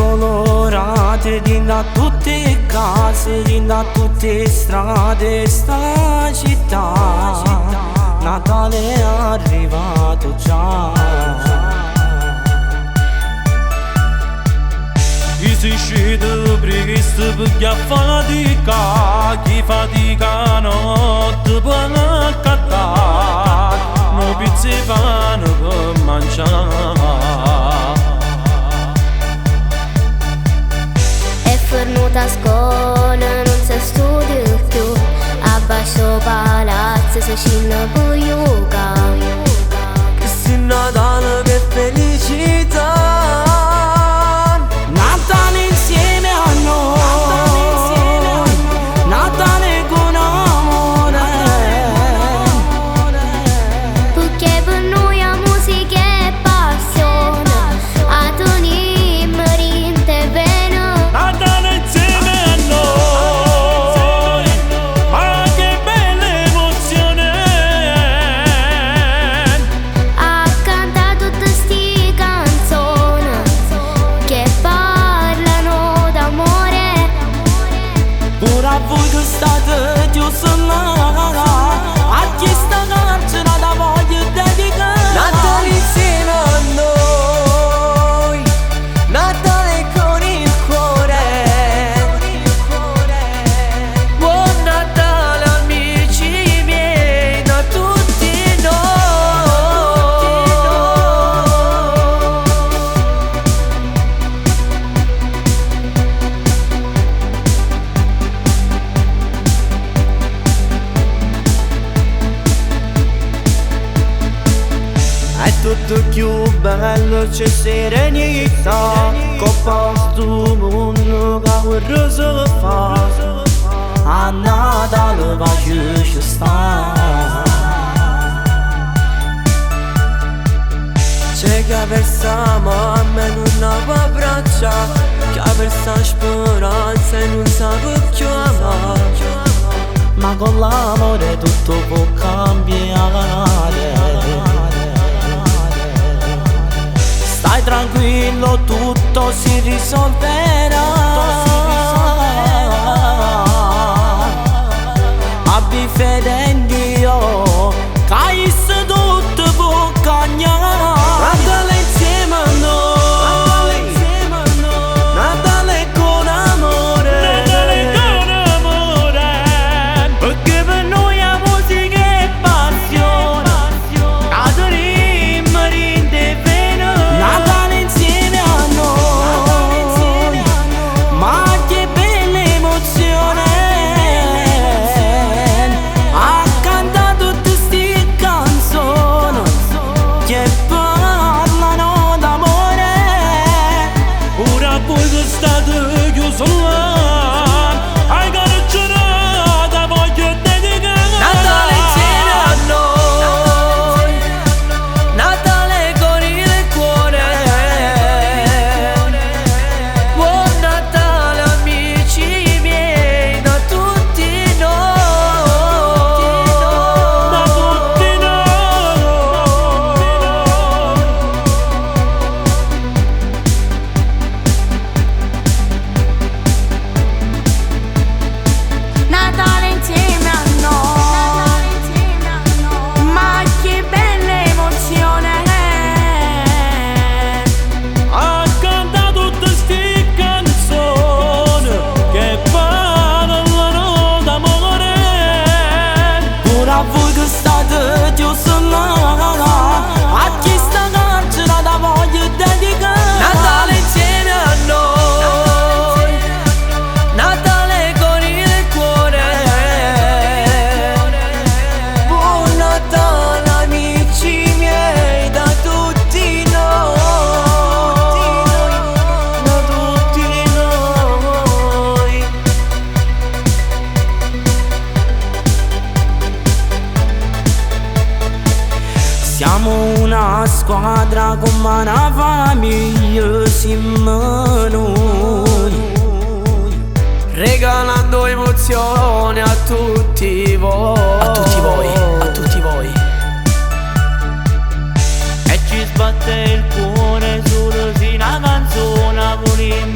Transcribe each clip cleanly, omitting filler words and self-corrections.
colorate, din da tutte case, din da tutte strade, sta città. Natale è arrivato già. Si scende presto perché a fatica, chi fatica notte per accattare, non pizzi pane per mangiare. È fornuta a scuola, non si studia più, a basso palazzo si scende per yoga. Questo è Natale che felicità. A voi che state chiusi là, a chi sta canzone da voglio dedicare. Natale insieme a noi, Natale con il cuore. Buon Natale amici miei, da tutti noi. È tutto più bello, c'è serenità, coppa sto mondo che vorrei si fa. A Natale va ci sta. C'è che versa mamma e non la abbraccia, che versa speranza e non sa più amare. Ma con l'amore tutto può cambiare. Stai tranquillo, tutto si risolverà. Abbi fede in Dio, che tutto può cambiare. Natale insieme a noi, Natale con amore, perché per noi la musica è passione. Adoriamo, rinde bene. Natale insieme a noi, ma che bella emozione. A cantare tutte sti canzoni che parlano d'amore. Ora voi che state chiusi là, ai carcerata voglio dedicare. Natale insieme a noi, Natale con il cuore. Buon Natale amici miei, da tutti noi. Da tutti noi. Natale insieme a noi, ma che bella emozione. A cantare tutte sti canzoni che parlano d'amore. Pure a voi che state chiusi là, a chi sta canzone da voglio dedicare. Natale insieme a noi, Natale con il cuore. Buon Natale amici miei, da tutti noi, da tutti noi. Siamo una squadra come una famiglia, siamo noi, regalando emozioni a tutti voi. A tutti voi, a tutti voi. E ci sbatte il cuore solo si una canzone con il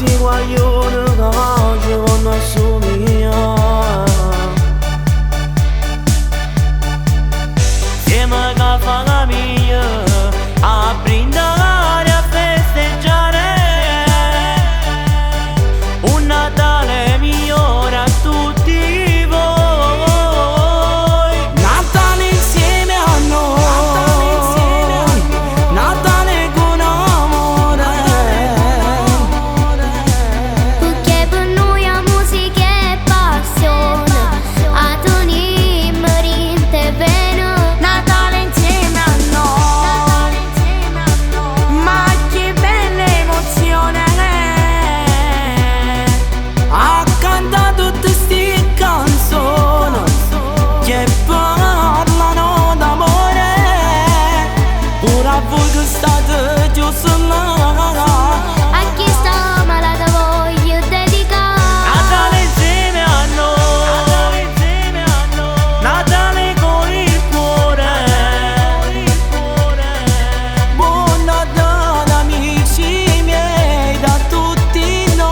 Questi guaglioni che ci vanno a somigliare. Siamo che fa la mia a brindare, a festeggiare un Natale migliore a tutti voi. Natale insieme a noi, Natale con amore, perché per noi la musica è passione, a tenimmo rinte bene. Natale insieme a noi, ma che bella emozione! A cantare tutte sti canzoni che parlano d'amore, pure a voi che state chiusi là. a chi sta malata voglio dedicare. Natale insieme a noi, Natale con il cuore. Buon Natale amici miei da tutti noi.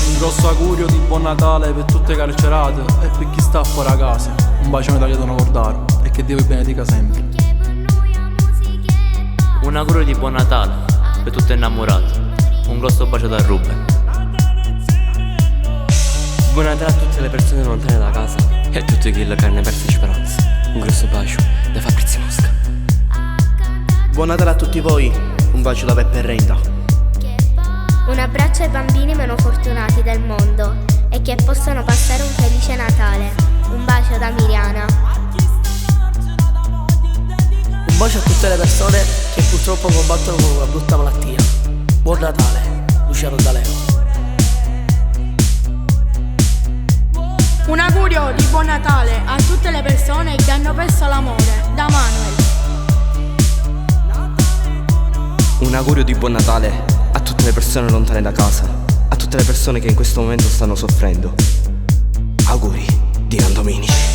Un grosso augurio di buon Natale per tutte le carcerate e per chi sta fuori a casa. Un bacione da Gaetano Cordaro e che Dio vi benedica sempre. Un augurio di buon Natale per tutte innamorate. Un grosso bacio da Ruben. Buon Natale a tutte le persone lontane da casa e a tutti quelli che hanno perso speranza. Un grosso bacio da Fabrizio Mosca. Buon Natale a tutti voi, un bacio da Peppe Renda. Un abbraccio ai bambini meno fortunati del mondo e che possano passare un felice Natale. Un bacio da Miriana. Un bacio a tutte le persone che purtroppo combattono con una brutta malattia. Buon Natale, Luciano D'Aleo. Un augurio di buon Natale a tutte le persone che hanno perso l'amore, da Manuel. Un augurio di buon Natale a tutte le persone lontane da casa, a tutte le persone che in questo momento stanno soffrendo. Auguri di Nando Dominici.